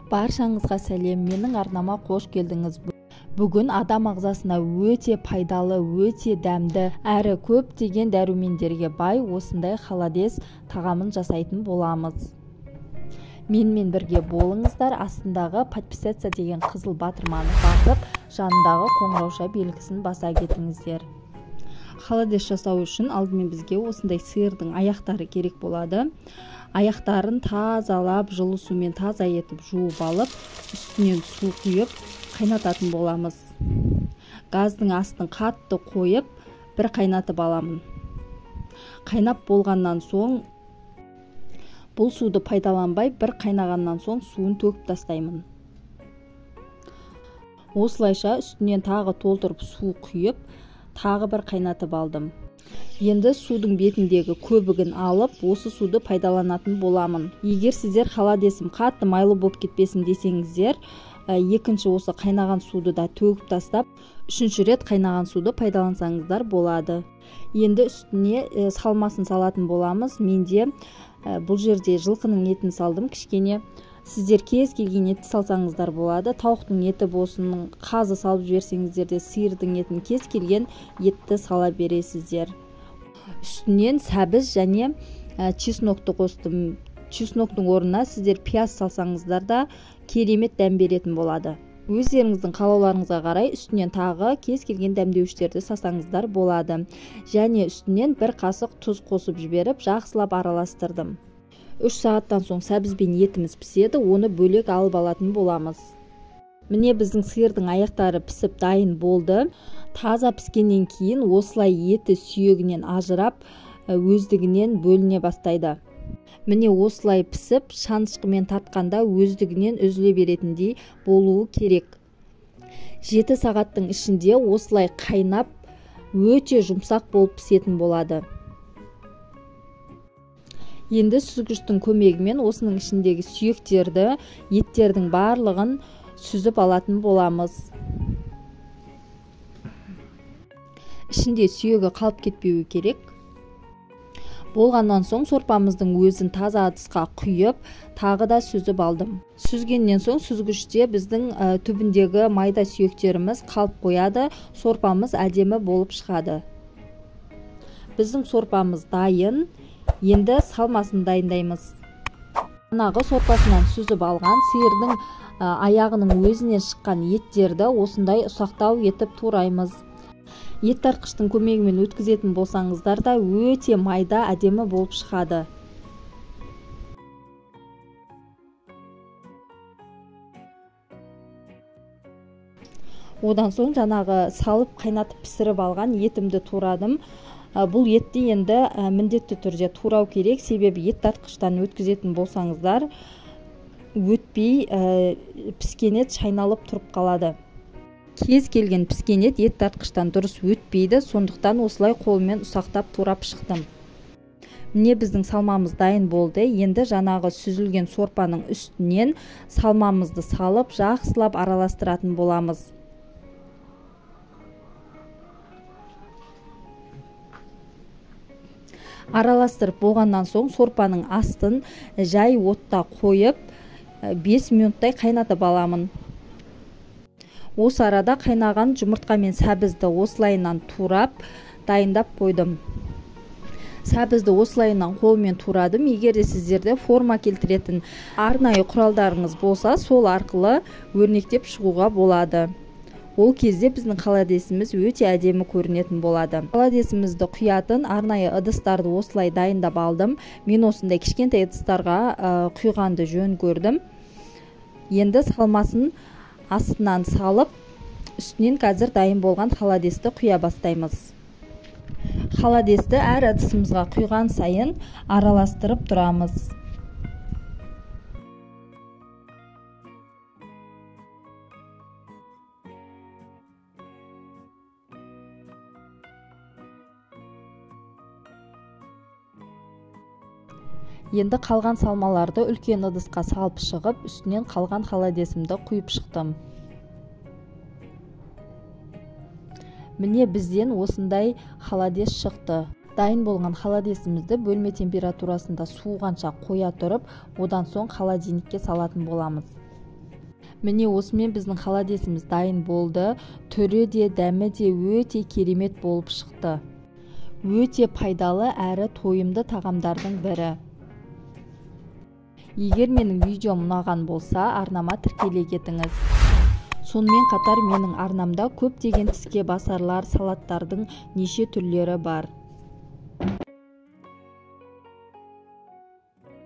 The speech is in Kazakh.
Баршаңызға сәлем, менің арнама қош келдіңіз. Бүгін адам ағзасына өте пайдалы, өте дәмді, әрі көптеген дәрумендерге бай осындай холодец тағамын жасайтын боламыз. Менімен бірге болыңыздар, астындағы подписаться деген қызыл батырманы басып, жанындағы қоңырауша белгісін баса кетіңіздер. Холодец жасау үшін алдымен бізге осындай сиырдың аяқтары керек болады. Аяқтарын тазалап, жылы сумен таза етіп жуып алып, үстінен су құйып, қайнататын боламыз. Газдың астын қатты қойып, бір қайнатып аламын. Қайнап болғаннан соң, бұл суды пайдаланбай, бір қайнағаннан соң суын төгіп тастаймын. Осылайша үстінен тағы толтырып су құйып, тағы бір қайнатып алдым. Енді судың бетіндегі көбігін алып, осы суды пайдаланатын боламын. Егер сіздер холодецім қатты майлы болып кетпесін десеңіздер, екінші осы қайнаған суды да төгіп тастап, үшінші рет қайнаған суды пайдалансаңыздар болады. Енді үстіне салмасын салатын боламыз. Менде бұл жерде жылқының етін салдым, кішкене. Сіздер кез келген етті салсаңыздар болады. Тауықтың еті болсын, қазы салып жіберсеңіздер де, сиырдың етін кез келген етті сала бересіздер. Үстінен сәбіз және чеснокты қостым. Чесноктың орнына сіздер пияз салсаңыздар да керемет дәм беретін болады. Өздеріңіздің қалауларыңызға қарай үстінен тағы кез келген дәмдеуіштерді салсаңыздар болады. Және үстінен бір қасық тұз қосып жіберіп, жақсылап араластырдым. 3 сағаттан соң сәбізбен етіміз піседі, оны бөлек алып алатын боламыз. Міне біздің сиырдың аяқтары пісіп дайын болды. Таза піскеннен кейін осылай еті сүйегінен ажырап, өздігінен бөліне бастайды. Міне осылай пісіп, шанышқымен тартқанда өздігінен үзіле беретіндей болуы керек. 7 сағаттың ішінде осылай қайнап, өте жұмсақ болып пісетін болады. Енді сүзгіштің көмегімен осының ішіндегі сүйектерді, еттердің барлығын сүзіп алатын боламыз. Ішінде сүйегі қалып кетпеуі керек. Болғаннан соң сорпамыздың өзін таза ыдысқа құйып, тағы да сүзіп алдым. Сүзгеннен соң сүзгіште біздің түбіндегі майда сүйектеріміз қалып қояды, сорпамыз әдемі болып шығады. Біздің сорпамыз дайын. Енді салмасын дайындаймыз. Жаңағы сорпасынан сүзіп алған сиырдың аяғының өзінен шыққан еттерді осындай ұсақтау етіп тураймыз. Ет тартқыштың көмегімен өткізетін болсаңыздар да өте майда әдемі болып шығады. Одан соң жаңағы салып қайнатып пісіріп алған етімді турадым. Бұл етті енді міндетті түрде турау керек, себебі ет тартқыштан өткізетін болсаңыздар, өтпей піскен ет шайналып тұрып қалады. Кез келген піскен ет тартқыштан дұрыс өтпейді, сондықтан осылай қолмен ұсақтап турап шықтым. Міне біздің салмамыз дайын болды. Енді жаңағы сүзілген сорпаның үстінен салмамызды салып, жақсылап араластыратын боламыз. Араластырып болғаннан соң сорпаның астын жай отта қойып 5 минуттай қайнатып аламын. Осы арада қайнаған жұмыртқа мен сәбізді осылайынан турап, дайындап қойдым. Сәбізді осылайынан қолмен турадым. Егер де сіздерде форма келтіретін арнайы құралдарыңыз болса, сол арқылы өрнектеп шығуға болады. Ол кезде біздің холодеціміз өте әдемі көрінетін болады. Холодецімізді құятын арнайы ыдыстарды осылай дайындап алдым. Мен осындай кішкентай ыдыстарға құйғанды жөн көрдім. Енді салмасын астынан салып, үстінен қазір дайын болған холодецті құя бастаймыз. Холодецті әр ыдысымызға құйған сайын араластырып тұрамыз. Енді қалған салмаларды үлкен ыдысқа салып шығып, үстінен қалған холодецімді құйып шықтым. Міне бізден осындай холодец шықты. Дайын болған холодецімізді бөлме температурасында суығанша қоя тұрып, одан соң холодильникке салатын боламыз. Міне осымен біздің холодесіміз дайын болды. Түрі де дәмі де өте керемет болып шықты. Өте пайдалы әрі тойымды тағамдардың бірі. Егер менің видеом ұнаған болса, арнама тіркеле кетіңіз. Сонымен қатар менің арнамда көптеген тіске басарлар салаттардың неше түрлері бар.